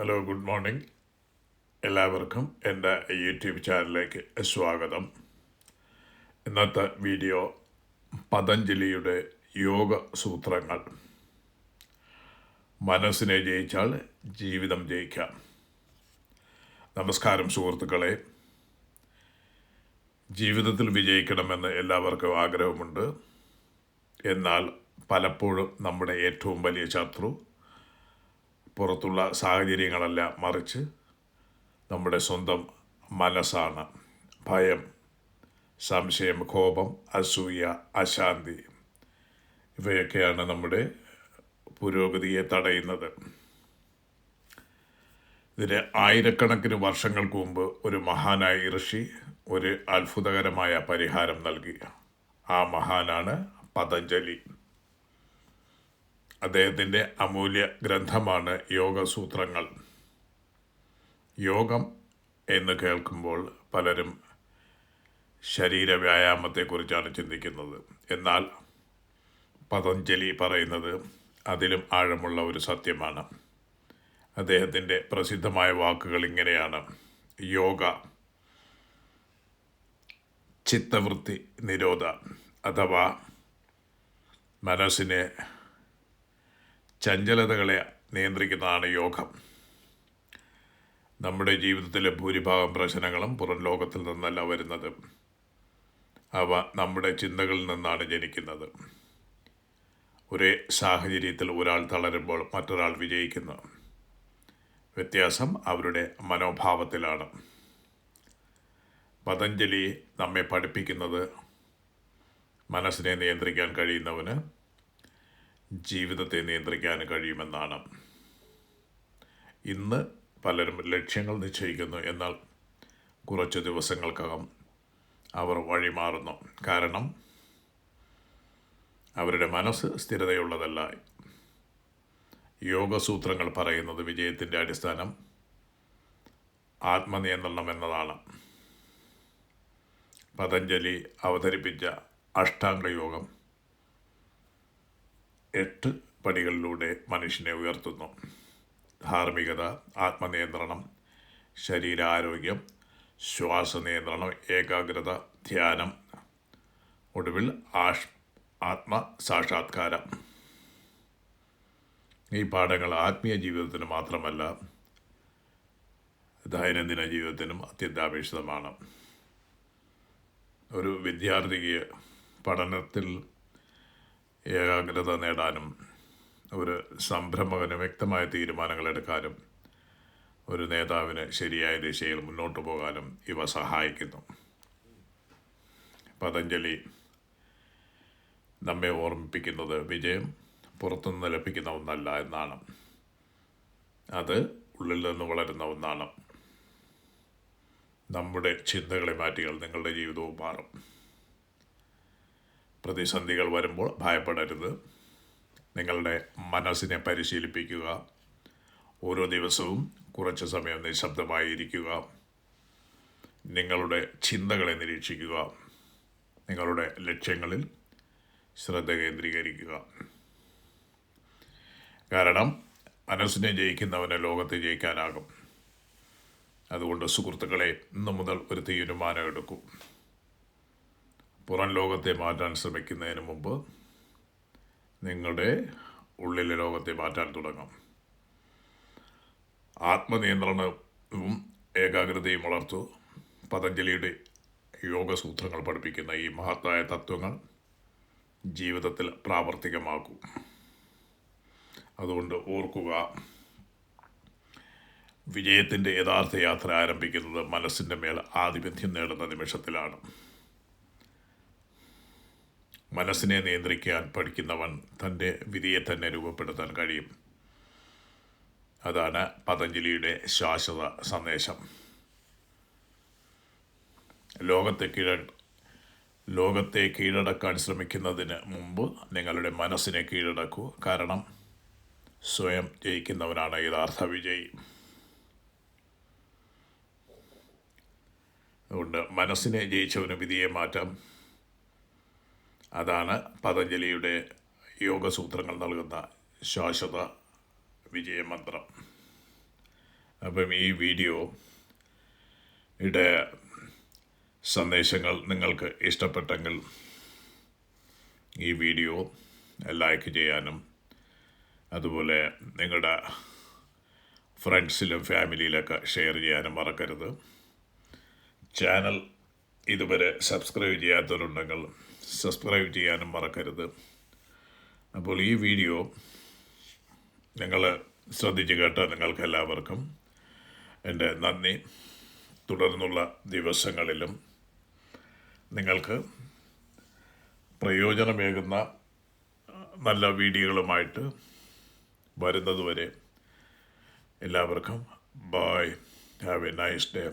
Hello, good morning. എല്ലാവർക്കും എൻ്റെ YouTube ചാനലിലേക്ക് സ്വാഗതം. ഇന്നത്തെ വീഡിയോ പതഞ്ജലിയുടെ യോഗ സൂത്രങ്ങൾ. മനസ്സിനെ ജയിച്ചാൽ ജീവിതം ജയിക്കാം. നമസ്കാരം സുഹൃത്തുക്കളെ. ജീവിതത്തിൽ വിജയിക്കണമെന്ന് എല്ലാവർക്കും ആഗ്രഹമുണ്ട്. എന്നാൽ പലപ്പോഴും നമ്മുടെ ഏറ്റവും വലിയ ശത്രു പുറത്തുള്ള സാഹചര്യങ്ങളല്ല, മറിച്ച് നമ്മുടെ സ്വന്തം മനസ്സാണ്. ഭയം, സംശയം, കോപം, അസൂയ, അശാന്തി ഇവയൊക്കെയാണ് നമ്മുടെ പുരോഗതിയെ തടയുന്നത്. ഇതിന് ആയിരക്കണക്കിന് വർഷങ്ങൾക്ക് മുമ്പ് ഒരു മഹാനായ ഋഷി ഒരു അത്ഭുതകരമായ പരിഹാരം നൽകി. ആ മഹാനാണ് പതഞ്ജലി. അദ്ദേഹത്തിൻ്റെ അമൂല്യ ഗ്രന്ഥമാണ് യോഗസൂത്രങ്ങൾ. യോഗം എന്ന് കേൾക്കുമ്പോൾ പലരും ശരീര വ്യായാമത്തെക്കുറിച്ചാണ് ചിന്തിക്കുന്നത്. എന്നാൽ പതഞ്ജലി പറയുന്നത് അതിലും ആഴമുള്ള ഒരു സത്യമാണ്. അദ്ദേഹത്തിൻ്റെ പ്രസിദ്ധമായ വാക്കുകൾ ഇങ്ങനെയാണ്: യോഗ ചിത്തവൃത്തി നിരോധ, അഥവാ മനസ്സിനെ ചഞ്ചലതകളെ നിയന്ത്രിക്കുന്നതാണ് യോഗം. നമ്മുടെ ജീവിതത്തിലെ ഭൂരിഭാഗം പ്രശ്നങ്ങളും പുറം ലോകത്തിൽ നിന്നല്ല വരുന്നത്. അവ നമ്മുടെ ചിന്തകളിൽ നിന്നാണ് ജനിക്കുന്നത്. ഒരേ സാഹചര്യത്തിൽ ഒരാൾ തളരുമ്പോൾ മറ്റൊരാൾ വിജയിക്കുന്നു. വ്യത്യാസം അവരുടെ മനോഭാവത്തിലാണ്. പതഞ്ജലി നമ്മെ പഠിപ്പിക്കുന്നത് മനസ്സിനെ നിയന്ത്രിക്കാൻ കഴിയുന്നവന് ജീവിതത്തെ നിയന്ത്രിക്കാൻ കഴിയുമെന്നാണ്. ഇന്ന് പലരും ലക്ഷ്യങ്ങൾ നിശ്ചയിക്കുന്നു, എന്നാൽ കുറച്ച് ദിവസങ്ങൾക്കകം അവർ വഴിമാറുന്നു. കാരണം അവരുടെ മനസ്സ് സ്ഥിരതയുള്ളതല്ല. യോഗസൂത്രങ്ങൾ പറയുന്നത് വിജയത്തിൻ്റെ അടിസ്ഥാനം ആത്മനിയന്ത്രണം എന്നതാണ്. പതഞ്ജലി അവതരിപ്പിച്ച അഷ്ടാംഗയോഗം 8 പടികളിലൂടെ മനുഷ്യനെ ഉയർത്തുന്നു. ധാർമ്മികത, ആത്മനിയന്ത്രണം, ശരീരാരോഗ്യം, ശ്വാസനിയന്ത്രണം, ഏകാഗ്രത, ധ്യാനം, ഒടുവിൽ ആത്മസാക്ഷാത്കാരം. ഈ പാഠങ്ങൾ ആത്മീയ ജീവിതത്തിന് മാത്രമല്ല, ദൈനംദിന ജീവിതത്തിനും അത്യന്താപേക്ഷിതമാണ്. ഒരു വിദ്യാർത്ഥിക്ക് പഠനത്തിൽ ഏകാഗ്രത നേടാനും ഒരു സംരംഭകന് വ്യക്തമായ തീരുമാനങ്ങൾ എടുക്കാനും ഒരു നേതാവിന് ശരിയായ ദിശയിൽ മുന്നോട്ട് പോകാനും ഇവ സഹായിക്കുന്നു. പതഞ്ജലി നമ്മെ ഓർമ്മിപ്പിക്കുന്നത് വിജയം പുറത്തുനിന്ന് ലഭിക്കുന്ന ഒന്നല്ല എന്നാണ്. അത് ഉള്ളിൽ നിന്ന് വളരുന്ന ഒന്നാണ്. നമ്മുടെ ചിന്തകളെ മാറ്റിയാൽ നിങ്ങളുടെ ജീവിതവും മാറും. പ്രതിസന്ധികൾ വരുമ്പോൾ ഭയപ്പെടരുത്. നിങ്ങളുടെ മനസ്സിനെ പരിശീലിപ്പിക്കുക. ഓരോ ദിവസവും കുറച്ച് സമയം നിശബ്ദമായിരിക്കുക. നിങ്ങളുടെ ചിന്തകളെ നിരീക്ഷിക്കുക. നിങ്ങളുടെ ലക്ഷ്യങ്ങളിൽ ശ്രദ്ധ കേന്ദ്രീകരിക്കുക. കാരണം മനസ്സിനെ ജയിക്കുന്നവന് ലോകത്തെ ജയിക്കാനാകും. അതുകൊണ്ട് സുഹൃത്തുക്കളെ, ഇന്നു മുതൽ ഒരു തീരുമാനം എടുക്കൂ. പുറം ലോകത്തെ മാറ്റാൻ ശ്രമിക്കുന്നതിന് മുമ്പ് നിങ്ങളുടെ ഉള്ളിലെ ലോകത്തെ മാറ്റാൻ തുടങ്ങും. ആത്മനിയന്ത്രണവും ഏകാഗ്രതയും വളർത്തു. പതഞ്ജലിയുടെ യോഗസൂത്രങ്ങൾ പഠിപ്പിക്കുന്ന ഈ മഹത്തായ തത്വങ്ങൾ ജീവിതത്തിൽ പ്രാവർത്തികമാക്കൂ. അതുകൊണ്ട് ഓർക്കുക, വിജയത്തിൻ്റെ യഥാർത്ഥ യാത്ര ആരംഭിക്കുന്നത് മനസ്സിൻ്റെ മേൽ ആധിപത്യം നേടുന്ന നിമിഷത്തിലാണ്. മനസ്സിനെ നിയന്ത്രിക്കാൻ പഠിക്കുന്നവൻ തൻ്റെ വിധിയെ തന്നെ രൂപപ്പെടുത്താൻ കഴിയും. അതാണ് പതഞ്ജലിയുടെ ശാശ്വത സന്ദേശം. ലോകത്തെ കീഴടക്കാൻ ശ്രമിക്കുന്നതിന് മുമ്പ് നിങ്ങളുടെ മനസ്സിനെ കീഴടക്കൂ. കാരണം സ്വയം ജയിക്കുന്നവനാണ് യഥാർത്ഥ വിജയി. അതുകൊണ്ട് മനസ്സിനെ ജയിച്ചവന് വിധിയെ മാറ്റാം. അതാണ് പതഞ്ജലിയുടെ യോഗസൂത്രങ്ങൾ നൽകുന്ന ശാശ്വത വിജയമന്ത്രം. അപ്പം ഈ വീഡിയോയുടെ സന്ദേശങ്ങൾ നിങ്ങൾക്ക് ഇഷ്ടപ്പെട്ടെങ്കിൽ ഈ വീഡിയോ ലൈക്ക് ചെയ്യാനും അതുപോലെ നിങ്ങളുടെ ഫ്രണ്ട്സിലും ഫാമിലിയിലൊക്കെ ഷെയർ ചെയ്യാനും മറക്കരുത്. ചാനൽ ഇതുവരെ സബ്സ്ക്രൈബ് ചെയ്യാത്തവരുണ്ടെങ്കിൽ സബ്സ്ക്രൈബ് ചെയ്യാനും മറക്കരുത്. അപ്പോൾ ഈ വീഡിയോ നിങ്ങൾ ശ്രദ്ധിച്ച് കേട്ട നിങ്ങൾക്ക് എല്ലാവർക്കും എൻ്റെ നന്ദി. തുടർന്നുള്ള ദിവസങ്ങളിലും നിങ്ങൾക്ക് പ്രയോജനമേകുന്ന നല്ല വീഡിയോകളുമായിട്ട് വരുന്നതുവരെ എല്ലാവർക്കും bye. Have a nice day.